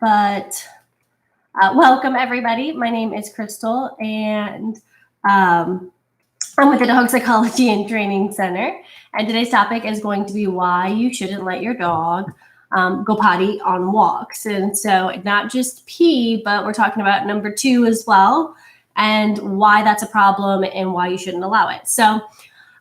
But welcome, everybody. My name is Krystal, and I'm with the Dog Psychology and Training Center. And today's topic is going to be why you shouldn't let your dog go potty on walks. And so not just pee, but we're talking about number 2 as well, and why that's a problem and why you shouldn't allow it. So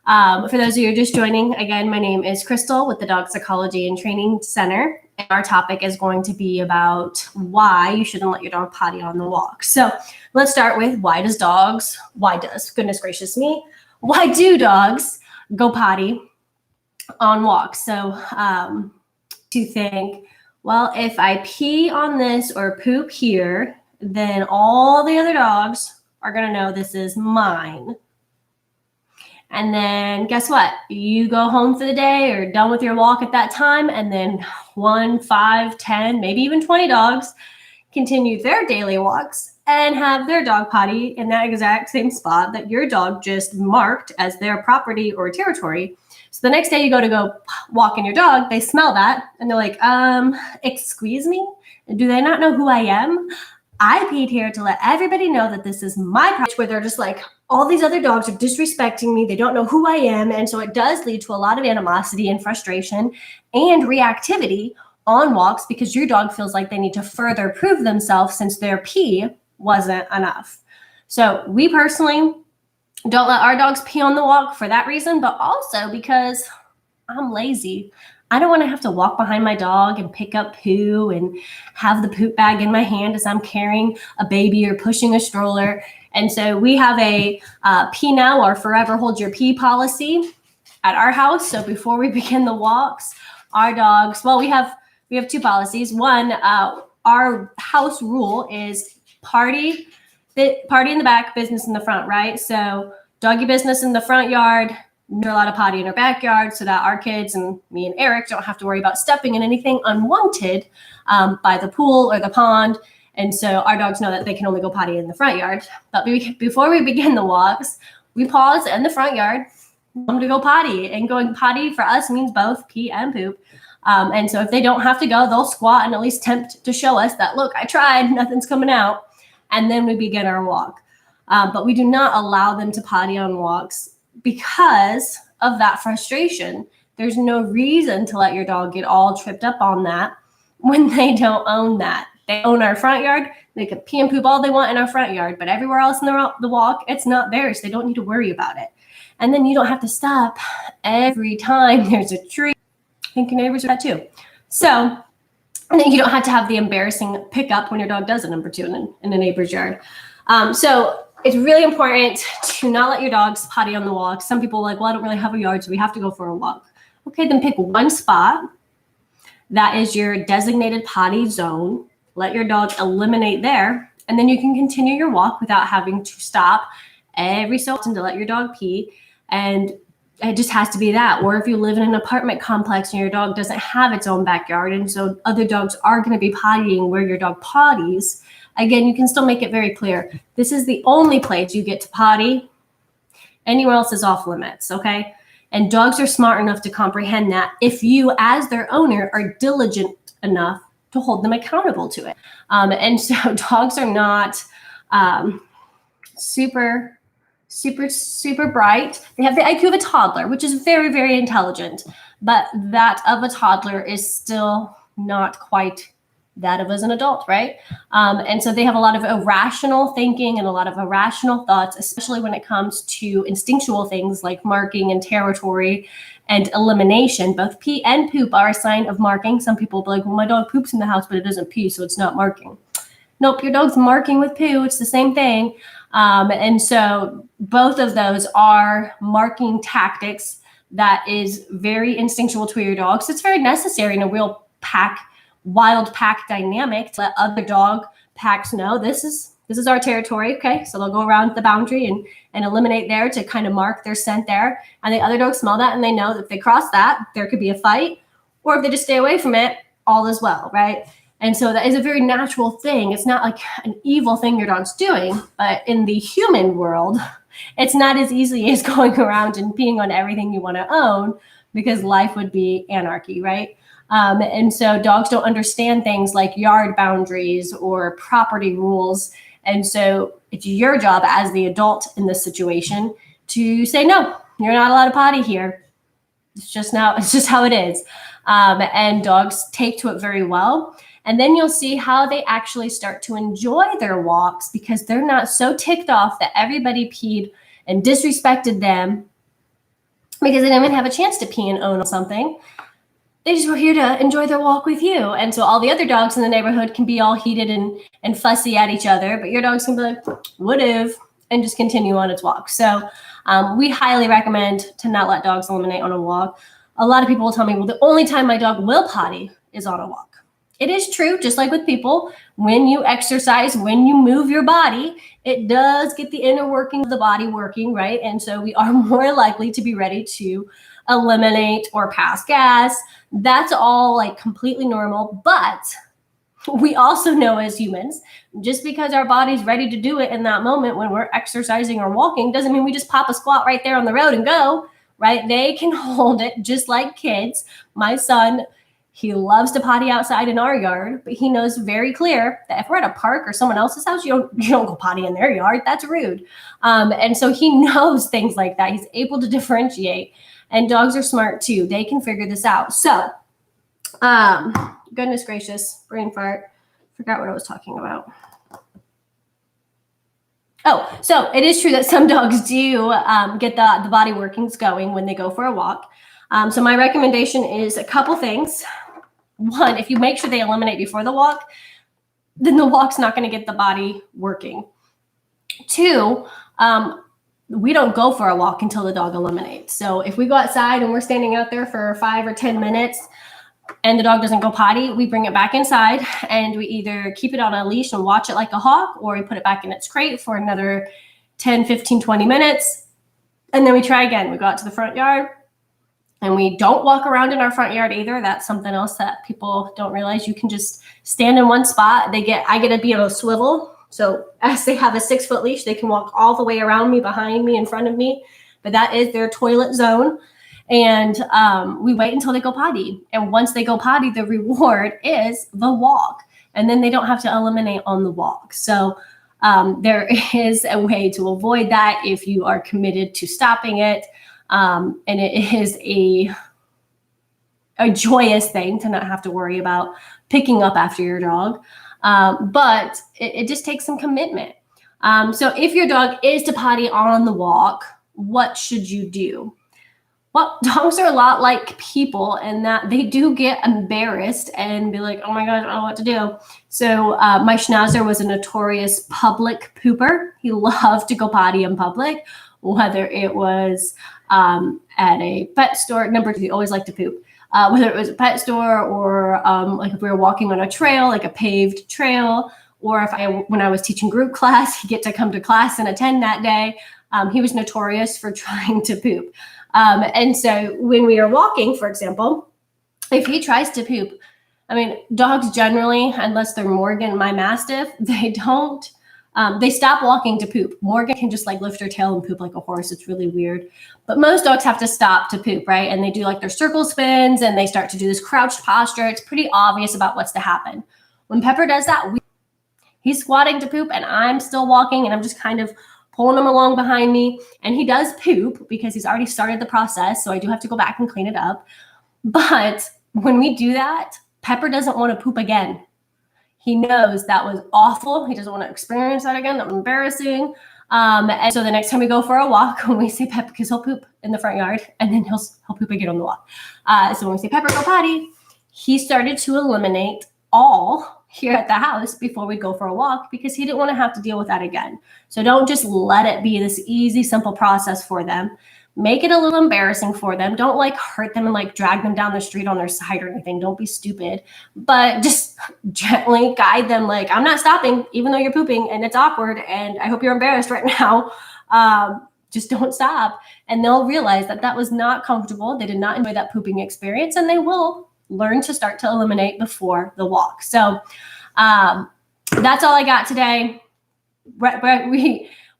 for those of you who are just joining, again, my name is Krystal with the Dog Psychology and Training Center. And our topic is going to be about why you shouldn't let your dog potty on the walk. So let's start with goodness gracious me, why do dogs go potty on walks? So to think, well, if I pee on this or poop here, then all the other dogs are going to know this is mine. And then guess what? You go home for the day or done with your walk at that time, and then 1, 5, 10, maybe even 20 dogs continue their daily walks and have their dog potty in that exact same spot that your dog just marked as their property or territory. So the next day you go walk in your dog, they smell that and they're like, excuse me? Do they not know who I am? I peed here to let everybody know that this is my property, where they're just like, all these other dogs are disrespecting me. They don't know who I am. And so it does lead to a lot of animosity and frustration and reactivity on walks because your dog feels like they need to further prove themselves since their pee wasn't enough. So we personally don't let our dogs pee on the walk for that reason, but also because I'm lazy. I don't want to have to walk behind my dog and pick up poo and have the poop bag in my hand as I'm carrying a baby or pushing a stroller. And so we have a pee now or forever hold your pee policy at our house. So before we begin the walks, our dogs, well, we have 2 policies. One, our house rule is party in the back, business in the front, right? So doggy business in the front yard, not allowed to potty in our backyard, so that our kids and me and Eric don't have to worry about stepping in anything unwanted by the pool or the pond. And so our dogs know that they can only go potty in the front yard. But before we begin the walks, we pause in the front yard for them to go potty. And going potty for us means both pee and poop. And so if they don't have to go, they'll squat and at least attempt to show us that, look, I tried, nothing's coming out. And then we begin our walk. But we do not allow them to potty on walks because of that frustration. There's no reason to let your dog get all tripped up on that when they don't own that. They own our front yard. They can pee and poop all they want in our front yard, but everywhere else in the walk, it's not theirs. They don't need to worry about it. And then you don't have to stop every time there's a tree. I think your neighbors are that too. So, and then you don't have to have the embarrassing pickup when your dog does a number 2 in a neighbor's yard. So it's really important to not let your dogs potty on the walk. Some people are like, well, I don't really have a yard, so we have to go for a walk. Okay, then pick one spot that is your designated potty zone. Let your dog eliminate there, and then you can continue your walk without having to stop every so often to let your dog pee. And it just has to be that. Or if you live in an apartment complex and your dog doesn't have its own backyard, and so other dogs are going to be pottying where your dog potties, again, you can still make it very clear. This is the only place you get to potty. Anywhere else is off limits, okay? And dogs are smart enough to comprehend that if you, as their owner, are diligent enough to hold them accountable to it. And so dogs are not super bright. They have the IQ of a toddler, which is very, very intelligent. But that of a toddler is still not quite that of as an adult, right? And so they have a lot of irrational thinking and a lot of irrational thoughts, especially when it comes to instinctual things like marking and territory and elimination. Both pee and poop are a sign of marking. Some people will be like, well, my dog poops in the house, but it doesn't pee, so it's not marking. Nope, your dog's marking with poo. It's the same thing. And so both of those are marking tactics that is very instinctual to your dog. So it's very necessary in a real wild pack dynamic to let other dog packs know this is our territory. Okay, so they'll go around the boundary and eliminate there to kind of mark their scent there. And the other dogs smell that and they know that if they cross that, there could be a fight, or if they just stay away from it, all is well, right? And so that is a very natural thing. It's not like an evil thing your dog's doing, but in the human world, it's not as easy as going around and peeing on everything you want to own, because life would be anarchy, right? And so dogs don't understand things like yard boundaries or property rules. And so it's your job as the adult in this situation to say, no, you're not allowed to potty here. It's just how it is. And dogs take to it very well. And then you'll see how they actually start to enjoy their walks because they're not so ticked off that everybody peed and disrespected them because they didn't even have a chance to pee and own something. They just were here to enjoy their walk with you. And so all the other dogs in the neighborhood can be all heated and fussy at each other, but your dog's can be like, whatever, and just continue on its walk. So we highly recommend to not let dogs eliminate on a walk. A lot of people will tell me, well, the only time my dog will potty is on a walk. It is true, just like with people, when you exercise, when you move your body, it does get the inner working of the body working, right? And so we are more likely to be ready to eliminate or pass gas. That's all like completely normal. But we also know as humans, just because our body's ready to do it in that moment when we're exercising or walking doesn't mean we just pop a squat right there on the road and go, right? They can hold it just like kids. My son, he loves to potty outside in our yard, but he knows very clear that if we're at a park or someone else's house, you don't go potty in their yard. That's rude. And so he knows things like that. He's able to differentiate. And dogs are smart too. They can figure this out. So, goodness gracious, brain fart. Forgot what I was talking about. Oh, so it is true that some dogs do get the body workings going when they go for a walk. So my recommendation is a couple things. One, if you make sure they eliminate before the walk, then the walk's not going to get the body working. Two, we don't go for a walk until the dog eliminates. So if we go outside and we're standing out there for 5 or 10 minutes and the dog doesn't go potty, we bring it back inside and we either keep it on a leash and watch it like a hawk, or we put it back in its crate for another 10, 15, 20 minutes. And then we try again. We go out to the front yard. And we don't walk around in our front yard either. That's something else that people don't realize. You can just stand in one spot. I get to be able to swivel. So as they have a 6-foot leash, they can walk all the way around me, behind me, in front of me. But that is their toilet zone. And we wait until they go potty. And once they go potty, the reward is the walk. And then they don't have to eliminate on the walk. So there is a way to avoid that if you are committed to stopping it. And it is a joyous thing to not have to worry about picking up after your dog. But it just takes some commitment. So if your dog is to potty on the walk, what should you do? Well, dogs are a lot like people in that they do get embarrassed and be like, oh my gosh, I don't know what to do. So my Schnauzer was a notorious public pooper. He loved to go potty in public, whether it was at a pet store. Number two, he always liked to poop. Whether it was a pet store or like if we were walking on a trail, like a paved trail, or when I was teaching group class, he'd get to come to class and attend that day. He was notorious for trying to poop. And so when we are walking, for example, if he tries to poop, I mean, dogs generally, unless they're Morgan, my Mastiff, they stop walking to poop. Morgan can just like lift her tail and poop like a horse. It's really weird. But most dogs have to stop to poop, right? And they do like their circle spins and they start to do this crouched posture. It's pretty obvious about what's to happen. When Pepper does that, he's squatting to poop and I'm still walking and I'm just kind of pulling him along behind me. And he does poop because he's already started the process. So I do have to go back and clean it up. But when we do that, Pepper doesn't want to poop again. He knows that was awful. He doesn't want to experience that again. That was embarrassing. And so the next time we go for a walk, when we say Pepper, because he'll poop in the front yard and then he'll poop again on the walk. So when we say Pepper, go potty, he started to eliminate all here at the house before we go for a walk because he didn't want to have to deal with that again. So don't just let it be this easy, simple process for them. Make it a little embarrassing for them. Don't like hurt them and like drag them down the street on their side or anything. Don't be stupid, but just gently guide them. Like, I'm not stopping, even though you're pooping and it's awkward. And I hope you're embarrassed right now. Just don't stop. And they'll realize that that was not comfortable. They did not enjoy that pooping experience and they will learn to start to eliminate before the walk. So that's all I got today.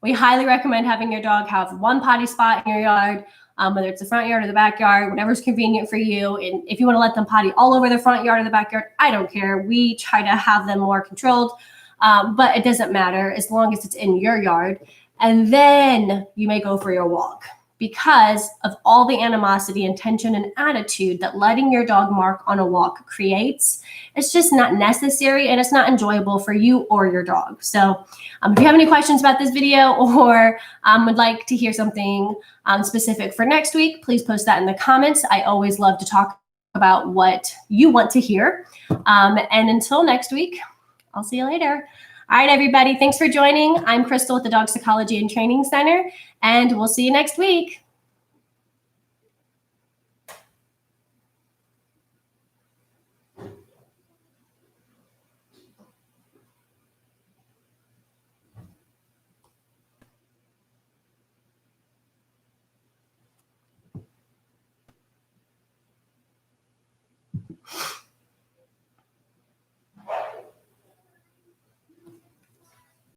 We highly recommend having your dog have one potty spot in your yard. whether it's the front yard or the backyard, whatever's convenient for you. And if you want to let them potty all over the front yard or the backyard, I don't care. We try to have them more controlled, but it doesn't matter as long as it's in your yard. And then you may go for your walk, because of all the animosity and tension and attitude that letting your dog mark on a walk creates. It's just not necessary, and it's not enjoyable for you or your dog. So if you have any questions about this video, or would like to hear something specific for next week, please post that in the comments. I always love to talk about what you want to hear. And until next week, I'll see you later. All right, everybody, thanks for joining. I'm Krystal with the Dog Psychology and Training Center, and we'll see you next week.